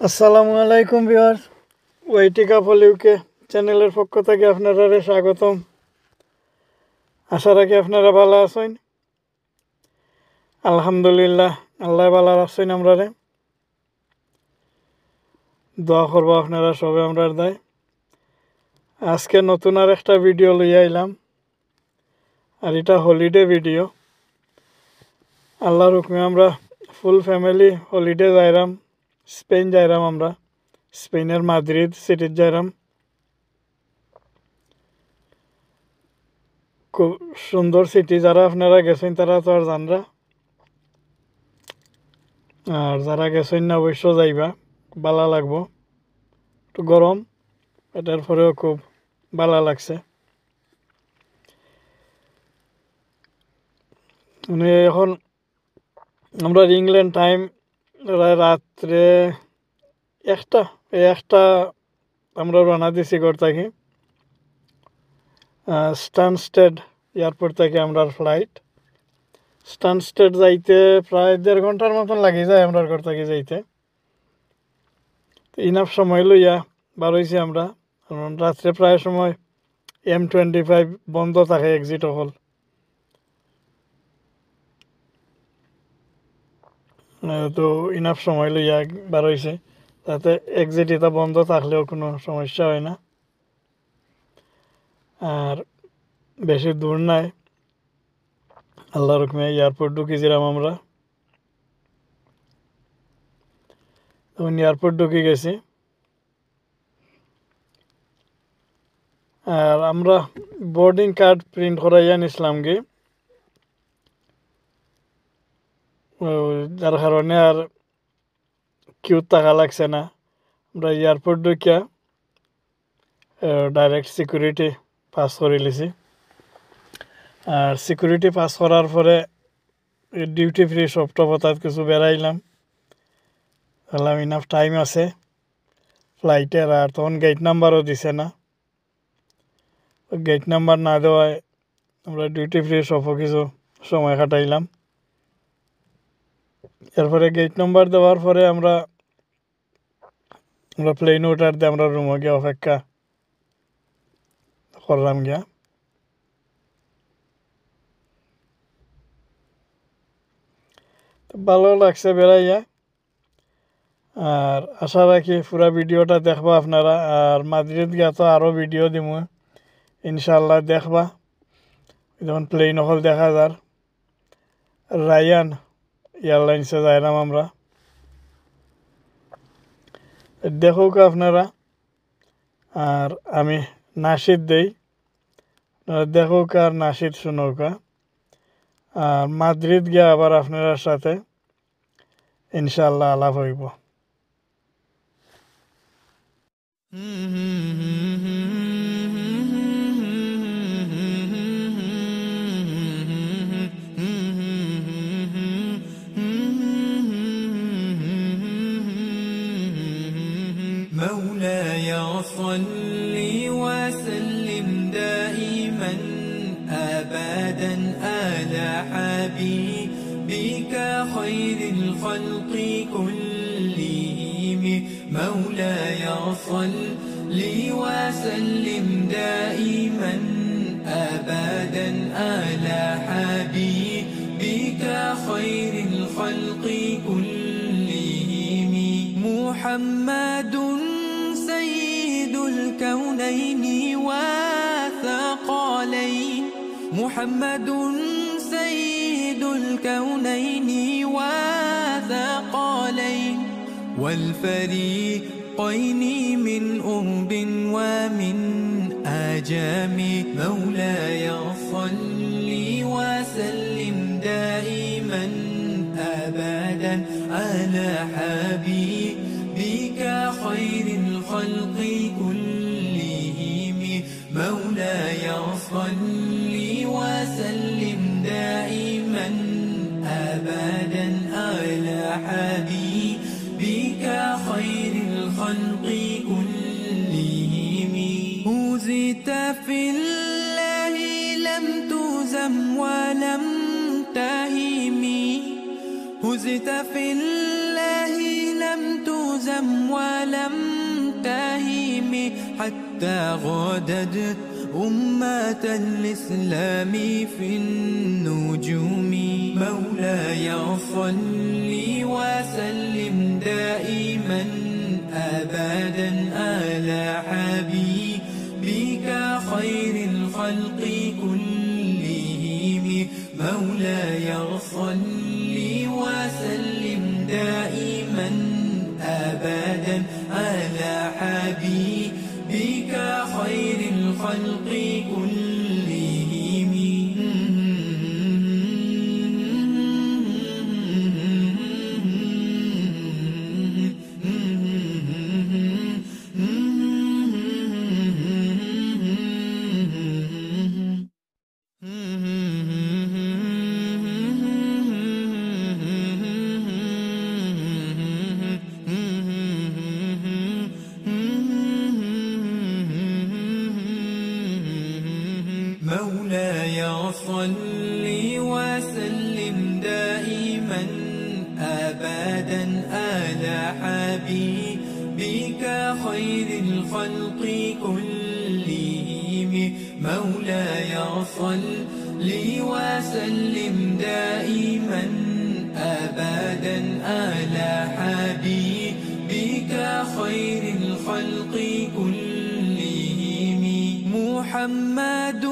আসসালামু আলাইকুম ভিউয়ার্স, ওয়াইটিকা ফলিউকে চ্যানেলের পক্ষ থেকে আপনারা স্বাগতম। আশা রাখি আপনারা ভালো আছেন। আলহামদুলিল্লাহ, আল্লাহ ভালো রাখছেন। আমরা দোয়া করবো আপনারা সবে আমরা দেয়। আজকে নতুন আর একটা ভিডিও লইয়া আইলাম, আর এটা হলিডে ভিডিও। আল্লাহর হুকুমে আমরা ফুল ফ্যামিলি হলিডে যাইরাম, স্পেন যাইরাম। আমরা স্পেনের মাদ্রিদ সিটির যাইরাম। খুব সুন্দর সিটি, যারা আপনারা গেছেন তারা তো আর জানরা, আর যারা গেছেন না অবশ্য যাইবা, ভালো লাগবো। একটু গরম, এটার পরেও খুব ভালো লাগছে। মানে এখন আমরা ইংল্যান্ড টাইম রাত্রে একটা আমরা রওনা দিছি ঘর থেকে, স্টানস্টেড এয়ারপোর্ট থেকে আমরা ফ্লাইট। স্টানস্টেড যাইতে প্রায় 1.5 ঘন্টার মতন লাগে যায় আমরা ঘর থেকে যাইতে। ইনাফ সময় লইয়া বার হইছি আমরা, কারণ রাত্রে প্রায় সময় M25 বন্ধ থাকে, এক্সিট হল। তো ইনাফ সময় লইয়া বার হইছে, তাতে এক্সিট এটা বন্ধ থাকলেও কোনো সমস্যা হয় না। আর বেশি দূর নাই, আল্লাহর হুকুমে এয়ারপোর্ট ঢুকেছিলাম আমরা। তখন এয়ারপোর্ট ঢুকে গেছি, আর আমরা বোর্ডিং কার্ড প্রিন্ট করাইয়া নিছিলাম গে, যার কারণে আর কিউ টাকা লাগছে না। আমরা এয়ারপোর্ট ঢুকিয়া ডাইরেক্ট সিকিউরিটি পাস করে লিছি। আর সিকিউরিটি পাস করার পরে ডিউটি ফ্রি সপ্তাহ কিছু বেড়াইলাম, বললাম ইনাফ টাইম আছে ফ্লাইটের। আর তখন গেট নাম্বারও দিছে না, গেট নাম্বার না দেওয়ায় আমরা ডিউটি ফ্রি সবও কিছু সময় কাটাইলাম। এরপরে গেট নাম্বার দেওয়ার পরে আমরা প্লেন ওঠার দিয়ে আমরা রুমে গিয়ে অপেক্ষা করলাম গিয়া। ভালো লাগছে বেড়াইয়া, আর আশা রাখি পুরা ভিডিওটা দেখবা আপনারা। আর মাদ্রিদ গিয়া তো আরও ভিডিও দিব ইনশাল্লাহ, দেখবা। যেমন প্লেন হল দেখা যার, রায়ান এয়ারলাইন্সে যাইলাম আমরা, দেখুক আপনারা। আর আমি নাশিদ দেই, দেখুক আর নাশিদ শুনুক। আর মাদ্রিদ গিয়া আবার আপনার সাথে ইনশাল্লাহ আলাপ হইব। مولاي صل وسلم دائما أبدا على حبيبك خير الخلق كلهم. مولاي صل وسلم دائما أبدا على حبيبك خير الخلق كلهم. محمد سيد الكونين وثقلين. محمد سيد الكونين وثقلين والفريقين من أرب ومن آجام. مولاي صل وسلم دائما أبدا على حبيبك خير الخلق كلهم. مولاي صل وسلم دائما أبدا على حبيبك خير الخلق كلهم. هزت في الله لم تزم ولم تهمي. هزت في الله لم تزم تزم ولم تهيم حتى غادت أمة الإسلام في النجوم مولاي صل وسلم دائما أبدا على حبيبك خير الخلق كلهم مولاي صل وسلم دائما أبدا على حبيبك خير الخلق كلهم مولاي صل وسلم دائما أبدا على حبيبك خير الخلق كلهم مولاي صل وسلم دائما أبدا على حبيبك خير الخلق كلهم محمد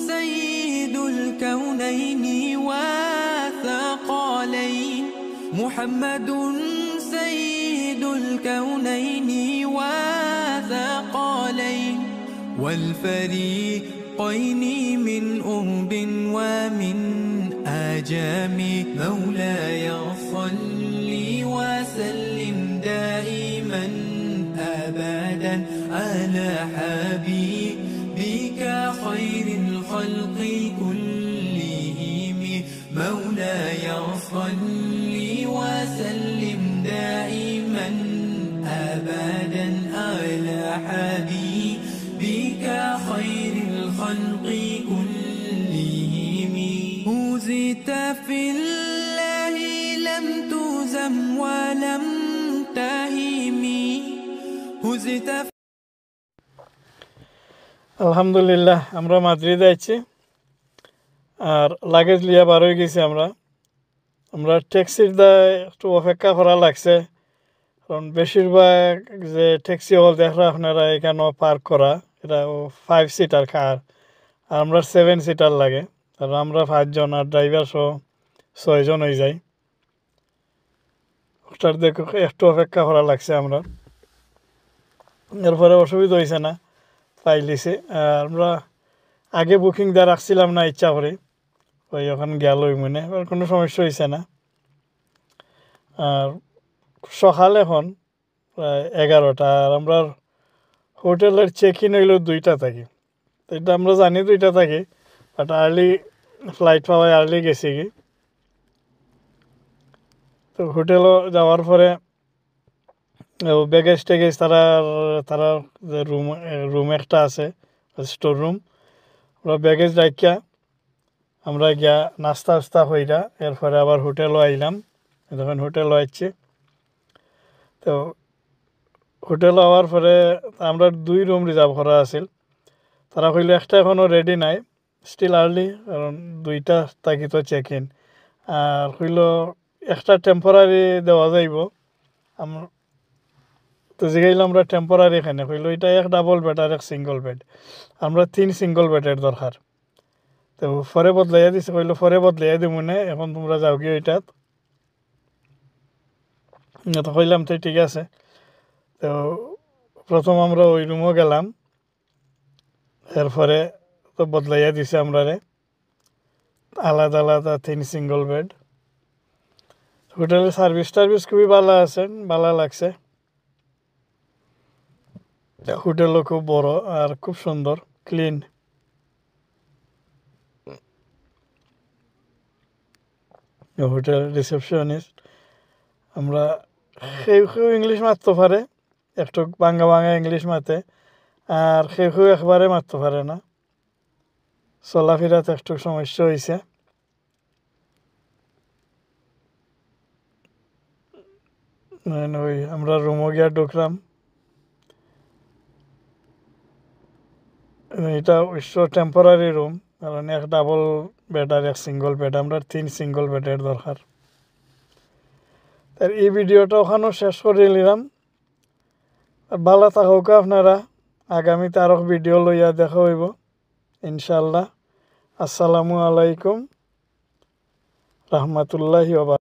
سيد الكونين وثقلين محمد سيد الكونين وثقلين والفريقين من أرب ومن آجام مولاي صل وسلم دائما أبدا على حبيبك خير الخلق كلهم مولاي صل وسلم دائما أبدا على حبيبك خير الخلق كلهم هزت في الله لم تزم ولم تهم هزت আলহামদুলিল্লাহ আমরা মাদ্রিদে আছি আর লাগেজ লিয়া বার হয়ে গেছি আমরা ট্যাক্সির দায় একটু অপেক্ষা করা লাগছে কারণ বেশিরভাগ যে ট্যাক্সি হল দেখরা আপনারা এখানেও পার্ক করা এটা 5 সিটার কার আর আমরা 7 সিটার লাগে আর আমরা 5 জন আর ড্রাইভার সহ 6 জন হয়ে যাই ওটার দেখো একটু অপেক্ষা করা লাগছে আমরা এরপরে অসুবিধা হয়েছে না পাইলিছে আর আমরা আগে বুকিং দেওয়া রাখছিলাম না ইচ্ছা করে ওই ওখানে গেল ওই মনে আর কোনো সমস্যা হয়েছে না আর সকাল এখন প্রায় 11টা আর আমরা হোটেলের চেক ইন হইল 2টা থেকে তো এটা আমরা জানি 2টা থেকে বাট আর্লি ফ্লাইট পাওয়ায় আর্লি গেছি কি তো হোটেলও যাওয়ার পরে ব্যাগেজ টেগেজ তারা যে রুম একটা আছে স্টোর রুম ওরা ব্যাগেজ রাখিয়া আমরা গিয়া নাস্তা হইরা এরপরে আবার হোটেলও আইলাম যখন হোটেলও আইছি তো হোটেল হওয়ার পরে আমরা 2 রুম রিজার্ভ করা আছিল তারা কইল একটা এখনও রেডি নাই স্টিল আর্লি কারণ 2টা থাকি তো চেক ইন আর কইল একটা টেম্পোরারি দেওয়া যাইব আমরা তো জিগাইলাম আমরা টেম্পোরারি এখানে কইল এটা এক ডাবল বেড আর এক সিঙ্গল বেড আমরা 3 সিঙ্গল বেডের দরকার তো পরে বদলাইয়া দিছে কইল পরে বদলাইয়া দিব না এখন তোমরা যাও কি ওইটাত তো কইলাম তো ঠিক আছে তো প্রথম আমরা ওই রুমও গেলাম এরপরে তো বদলাইয়া দিছে আমরা আলাদা আলাদা 3 সিঙ্গল বেড হোটেলের সার্ভিস খুবই ভালো আছে ভালো লাগছে হোটেলও খুব বড় আর খুব সুন্দর ক্লিন হোটেল রিসেপশনিস্ট আমরা কেউ ইংলিশ মারতে পারে একটু বাংলা ইংলিশ মাতে আর কেউ একবারে মারতে পারে না চলাফেরাতে একটু সমস্যা হয়েছে ওই আমরা রুমও গিয়া ঢুকলাম। এটা অবশ্য টেম্পোরারি রুম, কারণ এক ডাবল বেড আর এক সিঙ্গল বেড, আমরা 3 সিঙ্গল বেডের দরকার। তার এই ভিডিওটা ওখানেও শেষ করে নিলাম। ভালো থাকুক আপনারা, আগামীতে আরও ভিডিও লইয়া দেখা হইব ইনশাল্লাহ। আসসালামু আলাইকুম রহমতুল্লাহি ওয়া বারাকাতুহু।